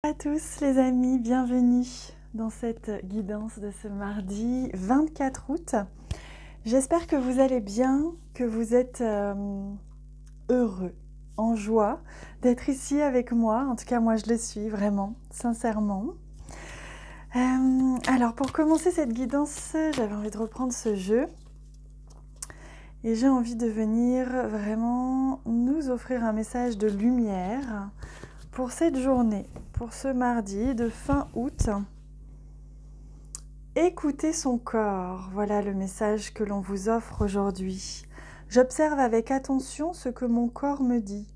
Bonjour à tous les amis, bienvenue dans cette guidance de ce mardi 24 août. J'espère que vous allez bien, que vous êtes heureux, en joie d'être ici avec moi. En tout cas, moi je le suis vraiment, sincèrement. Alors pour commencer cette guidance, j'avais envie de reprendre ce jeu. Et j'ai envie de venir vraiment nous offrir un message de lumière pour cette journée, pour ce mardi de fin août. Écoutez son corps, voilà le message que l'on vous offre aujourd'hui. J'observe avec attention ce que mon corps me dit.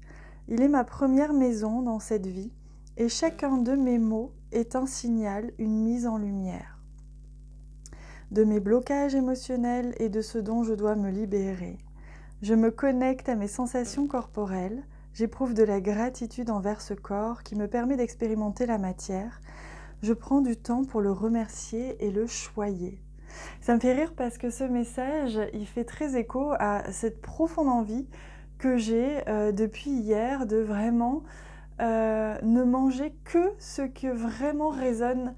Il est ma première maison dans cette vie et chacun de mes mots est un signal, une mise en lumière. De mes blocages émotionnels et de ce dont je dois me libérer. Je me connecte à mes sensations corporelles, j'éprouve de la gratitude envers ce corps qui me permet d'expérimenter la matière. Je prends du temps pour le remercier et le choyer. Ça me fait rire parce que ce message, il fait très écho à cette profonde envie que j'ai depuis hier de vraiment ne manger que ce qui vraiment résonne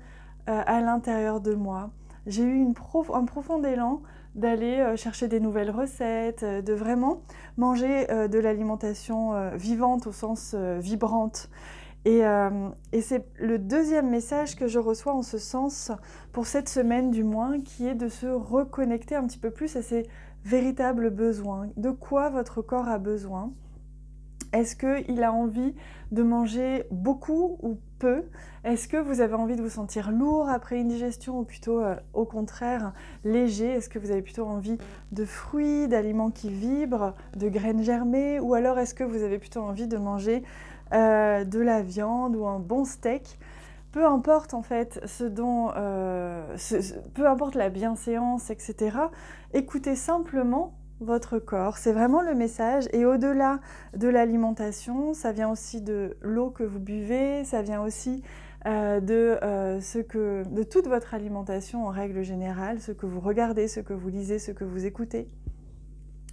à l'intérieur de moi. J'ai eu un profond élan d'aller chercher des nouvelles recettes, de vraiment manger de l'alimentation vivante au sens vibrante. Et c'est le deuxième message que je reçois en ce sens, pour cette semaine du moins, qui est de se reconnecter un petit peu plus à ses véritables besoins. De quoi votre corps a besoin ? Est-ce qu'il a envie de manger beaucoup ou peu ? Est-ce que vous avez envie de vous sentir lourd après une digestion ou plutôt au contraire léger ? Est-ce que vous avez plutôt envie de fruits, d'aliments qui vibrent, de graines germées ? Ou alors est-ce que vous avez plutôt envie de manger de la viande ou un bon steak ? Peu importe en fait peu importe la bienséance, etc. Écoutez simplement votre corps, c'est vraiment le message. Et au-delà de l'alimentation, ça vient aussi de l'eau que vous buvez, ça vient aussi de toute votre alimentation en règle générale, ce que vous regardez, ce que vous lisez, ce que vous écoutez.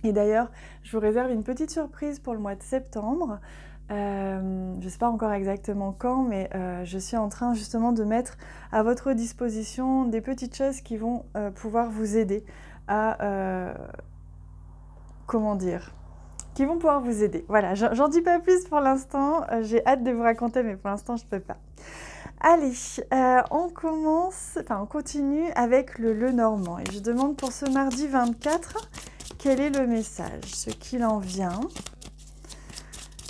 Et d'ailleurs, je vous réserve une petite surprise pour le mois de septembre. Je ne sais pas encore exactement quand, mais je suis en train justement de mettre à votre disposition des petites choses qui vont pouvoir vous aider à... qui vont pouvoir vous aider. Voilà, j'en dis pas plus pour l'instant, j'ai hâte de vous raconter, mais pour l'instant je ne peux pas. Allez, on continue avec le normand. Et je demande pour ce mardi 24, quel est le message, ce qu'il en vient,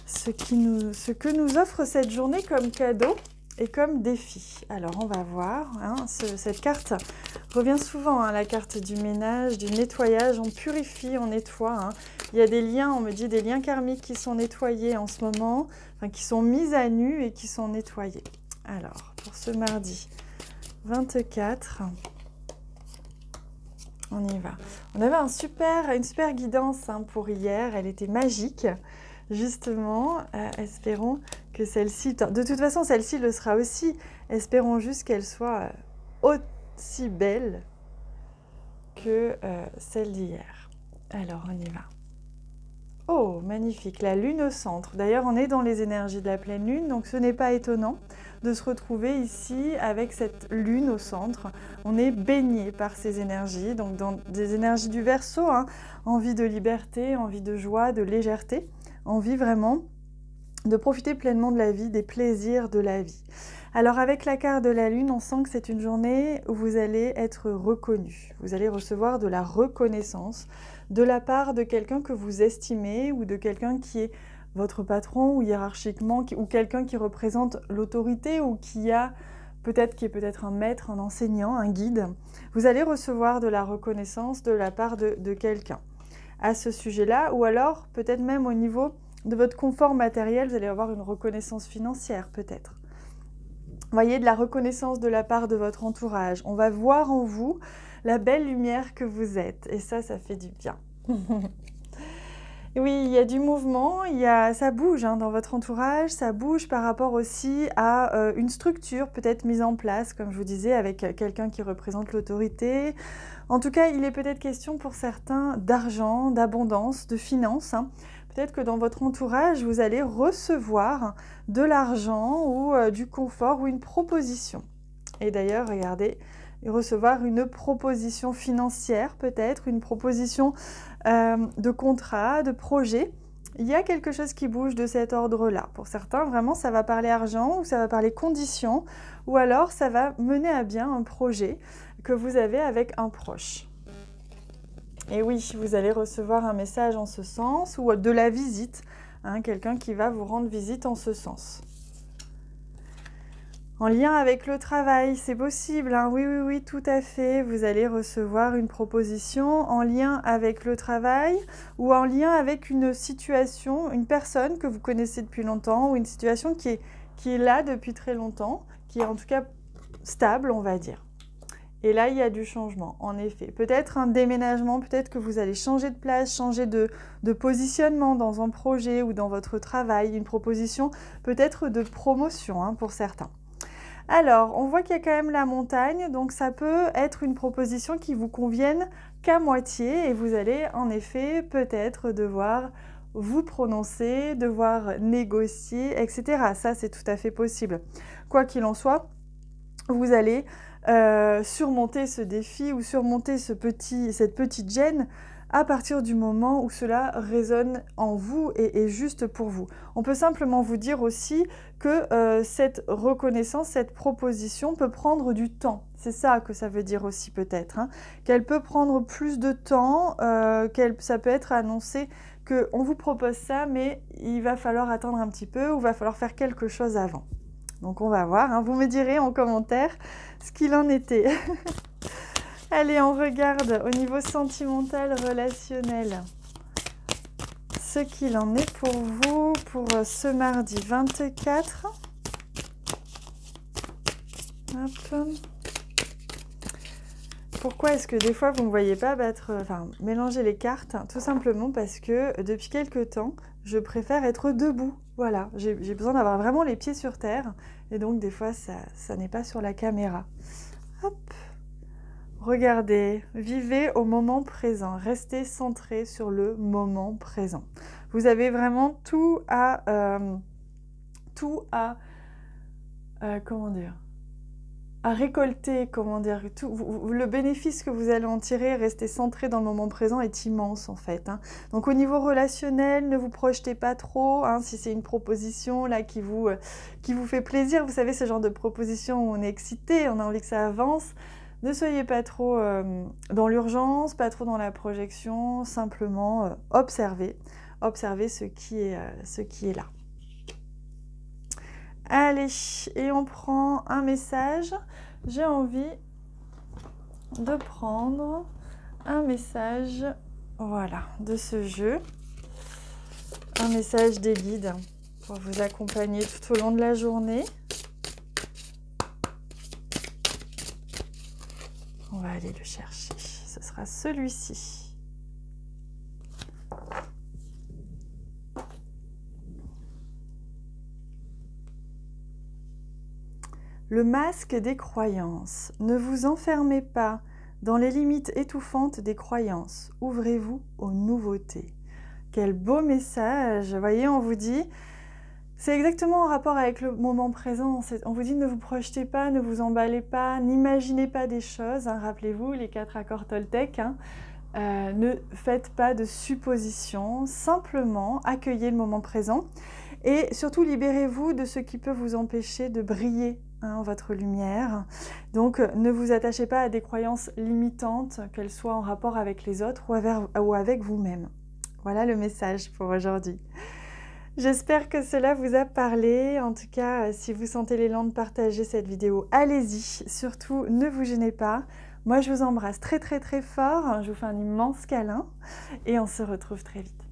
ce que nous offre cette journée comme cadeau et comme défi. Alors on va voir, cette carte revient souvent, la carte du ménage, du nettoyage, on purifie, on nettoie. Il y a des liens, on me dit des liens karmiques qui sont nettoyés en ce moment, qui sont mis à nu et qui sont nettoyés. Alors, pour ce mardi 24, on y va. On avait une super guidance pour hier, elle était magique. Justement, espérons que celle-ci... De toute façon, celle-ci le sera aussi. Espérons juste qu'elle soit aussi belle que celle d'hier. Alors, on y va. Oh, magnifique, la lune au centre. D'ailleurs, on est dans les énergies de la pleine lune, donc ce n'est pas étonnant de se retrouver ici avec cette lune au centre. On est baigné par ces énergies, donc dans des énergies du Verseau, envie de liberté, envie de joie, de légèreté, envie vraiment de profiter pleinement de la vie, des plaisirs de la vie. Alors avec la carte de la lune, on sent que c'est une journée où vous allez être reconnu. Vous allez recevoir de la reconnaissance de la part de quelqu'un que vous estimez ou de quelqu'un qui est votre patron ou hiérarchiquement, ou quelqu'un qui représente l'autorité ou qui est peut-être un maître, un enseignant, un guide. Vous allez recevoir de la reconnaissance de la part de quelqu'un à ce sujet-là, ou alors peut-être même au niveau de votre confort matériel, vous allez avoir une reconnaissance financière peut-être. Voyez, de la reconnaissance de la part de votre entourage. On va voir en vous la belle lumière que vous êtes. Et ça fait du bien. Oui, il y a du mouvement, ça bouge dans votre entourage, ça bouge par rapport aussi à une structure peut-être mise en place, comme je vous disais, avec quelqu'un qui représente l'autorité. En tout cas, il est peut-être question pour certains d'argent, d'abondance, de finances. peut-être que dans votre entourage, vous allez recevoir de l'argent ou du confort ou une proposition. Et d'ailleurs, regardez, recevoir une proposition financière peut-être, une proposition de contrat, de projet. Il y a quelque chose qui bouge de cet ordre-là. Pour certains, vraiment, ça va parler argent ou ça va parler conditions ou alors ça va mener à bien un projet que vous avez avec un proche. Et oui, vous allez recevoir un message en ce sens ou de la visite, hein, quelqu'un qui va vous rendre visite en ce sens. En lien avec le travail, c'est possible, hein. Oui, oui, oui, tout à fait. Vous allez recevoir une proposition en lien avec le travail ou en lien avec une situation, une personne que vous connaissez depuis longtemps ou une situation qui est là depuis très longtemps, qui est en tout cas stable, on va dire. Et là, il y a du changement, en effet. Peut-être un déménagement, peut-être que vous allez changer de place, changer de positionnement dans un projet ou dans votre travail, une proposition peut-être de promotion, hein, pour certains. Alors, on voit qu'il y a quand même la montagne, donc ça peut être une proposition qui vous convienne qu'à moitié et vous allez en effet peut-être devoir vous prononcer, devoir négocier, etc. Ça, c'est tout à fait possible. Quoi qu'il en soit, vous allez surmonter ce défi ou surmonter cette petite gêne à partir du moment où cela résonne en vous et est juste pour vous. On peut simplement vous dire aussi que cette reconnaissance, cette proposition peut prendre du temps. C'est ça que ça veut dire aussi peut-être, hein, qu'elle peut prendre plus de temps, ça peut être annoncé qu'on vous propose ça, mais il va falloir attendre un petit peu ou il va falloir faire quelque chose avant. Donc on va voir, hein, vous me direz en commentaire ce qu'il en était. Allez, on regarde au niveau sentimental, relationnel, ce qu'il en est pour vous pour ce mardi 24. Hop. Pourquoi est-ce que des fois vous ne me voyez pas mélanger les cartes? Tout simplement parce que depuis quelques temps, je préfère être debout. Voilà, j'ai besoin d'avoir vraiment les pieds sur terre et donc des fois ça n'est pas sur la caméra. Hop. Regardez, vivez au moment présent, restez centré sur le moment présent. Vous avez vraiment tout à récolter, le bénéfice que vous allez en tirer, rester centré dans le moment présent est immense en fait, hein. Donc au niveau relationnel, ne vous projetez pas trop, hein, si c'est une proposition là qui vous fait plaisir, vous savez ce genre de proposition où on est excité, on a envie que ça avance. Ne soyez pas trop dans l'urgence, pas trop dans la projection, simplement observez ce qui est là. Allez, et on prend un message. J'ai envie de prendre un message, voilà, de ce jeu. Un message des guides pour vous accompagner tout au long de la journée. On va aller le chercher. Ce sera celui-ci. Le masque des croyances. Ne vous enfermez pas dans les limites étouffantes des croyances. Ouvrez-vous aux nouveautés. Quel beau message! Vous voyez, on vous dit... C'est exactement en rapport avec le moment présent. On vous dit ne vous projetez pas, ne vous emballez pas, n'imaginez pas des choses. Hein, rappelez-vous les 4 accords Toltec. Hein, ne faites pas de suppositions, simplement accueillez le moment présent. Et surtout libérez-vous de ce qui peut vous empêcher de briller, hein, votre lumière. Donc ne vous attachez pas à des croyances limitantes, qu'elles soient en rapport avec les autres ou avec vous-même. Voilà le message pour aujourd'hui. J'espère que cela vous a parlé. En tout cas, si vous sentez l'élan de partager cette vidéo, allez-y. Surtout, ne vous gênez pas. Moi, je vous embrasse très très très fort. Je vous fais un immense câlin et on se retrouve très vite.